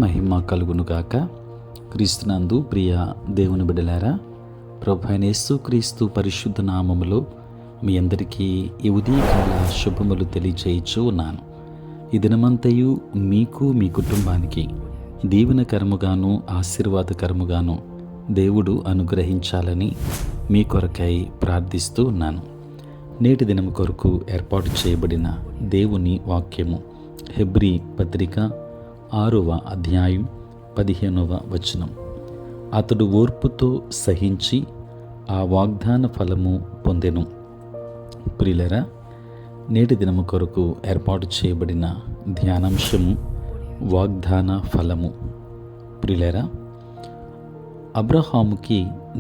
మహిమ కలుగునుగాక. క్రీస్తునందు ప్రియ దేవుని బిడ్డలారా, ప్రభు అయిన యేసుక్రీస్తు పరిశుద్ధ నామములో మీ అందరికీ ఈ ఉదయకాల శుభములు తెలియజేయచ్చు ఉన్నాను. ఈ దినమంతయు మీకు మీ కుటుంబానికి దీవెనకరముగాను ఆశీర్వాదకరముగాను దేవుడు అనుగ్రహించాలని మీ కొరకై ప్రార్థిస్తూ ఉన్నాను. నేటి దినం కొరకు ఏర్పాటు చేయబడిన దేవుని వాక్యము హెబ్రీ పత్రిక 6వ అధ్యాయం 15వ వచనం. అతడు ఓర్పుతో సహించి ఆ వాగ్దాన ఫలము పొందెను. ప్రియులరా, నేటి దినము కొరకు ఏర్పాటు చేయబడిన ధ్యానాంశము వాగ్దాన ఫలము. ప్రియులరా, అబ్రహాముకి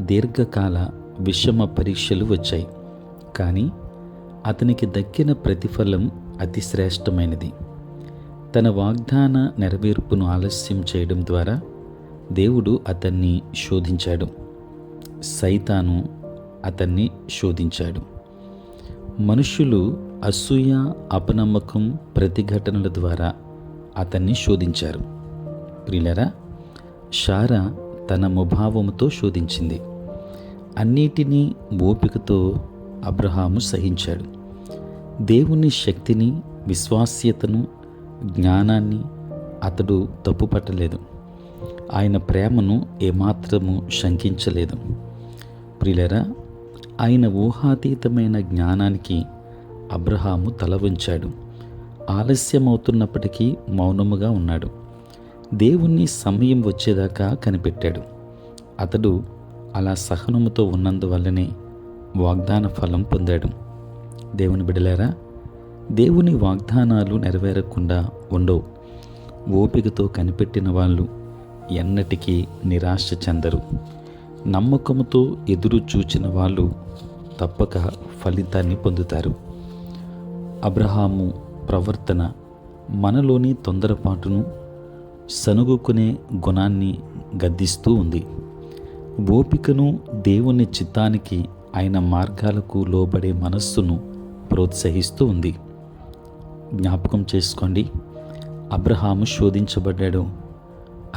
దీర్ఘకాల విషమ పరీక్షలు వచ్చాయి, కానీ అతనికి దక్కిన ప్రతిఫలం అతి శ్రేష్టమైనది. తన వాగ్దాన నెరవేర్పును ఆలస్యం చేయడం ద్వారా దేవుడు అతన్ని శోధించాడు. సైతాను అతన్ని శోధించాడు. మనుషులు అసూయ, అపనమ్మకం, ప్రతిఘటనల ద్వారా అతన్ని శోధించారు. ప్రియులరా, శారా తన ముభావముతో శోధించింది. అన్నిటినీ ఓపికతో అబ్రహాము సహించాడు. దేవుని శక్తిని, విశ్వాస్యతను, జ్ఞానాన్ని అతడు తప్పుపట్టలేదు. ఆయన ప్రేమను ఏమాత్రము శంకించలేదు. ప్రియులరా, ఆయన ఊహాతీతమైన జ్ఞానానికి అబ్రహాము తల వంచాడు. ఆలస్యమవుతున్నప్పటికీ మౌనముగా ఉన్నాడు. దేవుని సమయం వచ్చేదాకా కనిపెట్టాడు. అతడు అలా సహనముతో ఉన్నందువల్లనే వాగ్దాన ఫలం పొందాడు. దేవుని బిడ్డలారా, దేవుని వాగ్దానాలు నెరవేరకుండా ఉండవు. ఓపికతో కనిపెట్టిన వాళ్ళు ఎన్నటికీ నిరాశ చెందరు. నమ్మకముతో ఎదురు చూచిన వాళ్ళు తప్పక ఫలితాన్ని పొందుతారు. అబ్రహాము ప్రవర్తన మనలోని తొందరపాటును, సనుగుకునే గుణాన్ని గద్దిస్తూ ఉంది. ఓపికను, దేవుని చిత్తానికి, ఆయన మార్గాలకు లోబడే మనస్సును ప్రోత్సహిస్తూ ఉంది. జ్ఞాపకం చేసుకోండి, అబ్రహాము శోధించబడ్డాడు.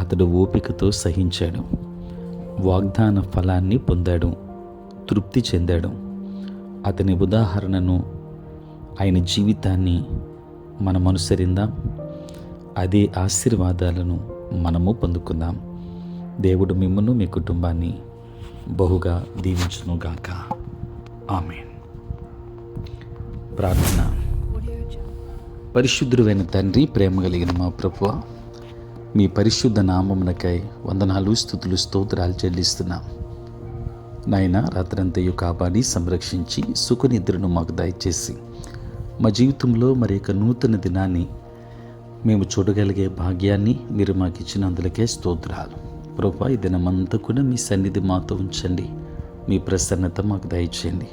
అతడు ఓపికతో సహించాడు. వాగ్దాన ఫలాన్ని పొందాడు, తృప్తి చెందాడు. అతని ఉదాహరణను, ఆయన జీవితాన్ని మనం అనుసరిందాం. అదే ఆశీర్వాదాలను మనము పొందుకుందాం. దేవుడు మిమ్మును, మీ కుటుంబాన్ని బహుగా దీవించునుగాక. ఆమేన్. ప్రార్థన. పరిశుద్ధుడైన తండ్రి, ప్రేమ కలిగిన మా ప్రభువా, మీ పరిశుద్ధ నామమునకై వందనాలు, స్తుతులు, స్తోత్రాలు చెల్లిస్తున్నాం. నాయన, రాత్రంతయు కాపాడి సంరక్షించి సుఖనిద్రను మాకు దయచేసి మా జీవితంలో మరి యొక్క నూతన దినాన్ని మేము చూడగలిగే భాగ్యాన్ని మీరు మాకు ఇచ్చినందులకే స్తోత్రాలు. ప్రభువా, ఈ దినమంతా కూడా మీ సన్నిధి మాతో ఉంచండి. మీ ప్రసన్నత మాకు దయచేయండి.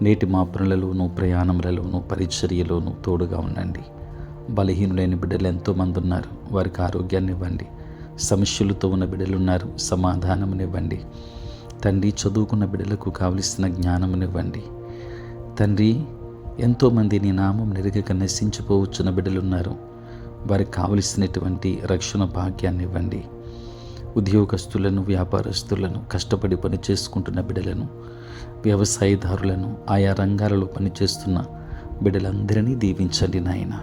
నేటి మా పనులలోనూ, ప్రయాణములలోనూ, పరిచర్యలోనూ తోడుగా ఉండండి. బలహీనులైన బిడ్డలు ఎంతోమంది ఉన్నారు, వారికి ఆరోగ్యాన్ని ఇవ్వండి. సమస్యలతో ఉన్న బిడ్డలు ఉన్నారు, సమాధానమునివ్వండి. తండ్రి, చదువుకున్న బిడ్డలకు కావలసిన జ్ఞానమునివ్వండి. తండ్రి, ఎంతోమంది నీ నామం నెరగక నశించిపోవచ్చున్న బిడ్డలు ఉన్నారు, వారికి కావలసినటువంటి రక్షణ భాగ్యాన్ని ఇవ్వండి. ఉద్యోగస్తులను, వ్యాపారస్తులను, కష్టపడి పని చేసుకుంటున్న బిడ్డలను, వ్యవసాయదారులను, ఆయా రంగాలలో పనిచేస్తున్న బిడ్డలందరినీ దీవించండి నాయన.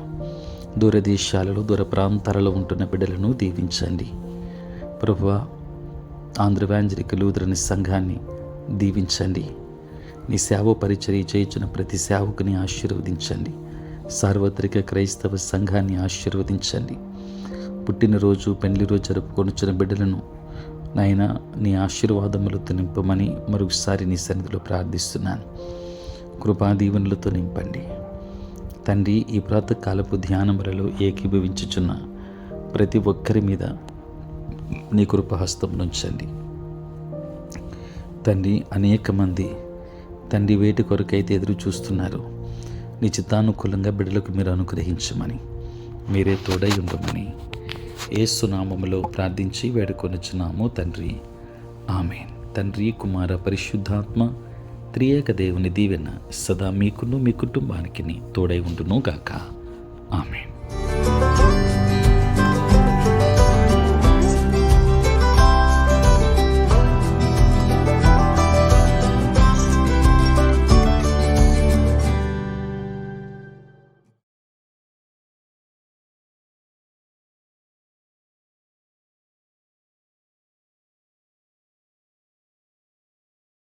దూరదేశాలలో, దూర ప్రాంతాలలో ఉంటున్న బిడ్డలను దీవించండి ప్రభువా. ఆంధ్రవాంజలిక లూథరన్ సంఘాన్ని దీవించండి. నీ సేవ పరిచర్య చేయించిన ప్రతి సేవకుని ఆశీర్వదించండి. సార్వత్రిక క్రైస్తవ సంఘాన్ని ఆశీర్వదించండి. పుట్టినరోజు, పెళ్లి రోజు జరుపుకొనిచ్చిన బిడ్డలను నాయన నీ ఆశీర్వాదములతో నింపమని మరొకసారి నీ సన్నిధిలో ప్రార్థిస్తున్నాను. కృపాదీవెనలతో నింపండి తండ్రి. ఈ ప్రాతకాలపు ధ్యానములలో ఏకీభవించుచున్న ప్రతి ఒక్కరి మీద నీ కృపహస్తం నుంచండి తండ్రి. అనేక మంది తండ్రి వేటి కొరకైతే ఎదురు చూస్తున్నారు, నీ చిత్తానుకూలంగా బిడ్డలకు మీరు అనుగ్రహించమని, మీరే తోడై ఉండమని యేసు నామములో ప్రార్థించి వేడుకొనుచున్నాము తండ్రి. ఆమేన్. తండ్రి, కుమార, పరిశుద్ధాత్మ త్రియేక దేవుని దీవెన సదా మీకును, మీ కుటుంబానికి తోడై ఉండును గాక. ఆమేన్.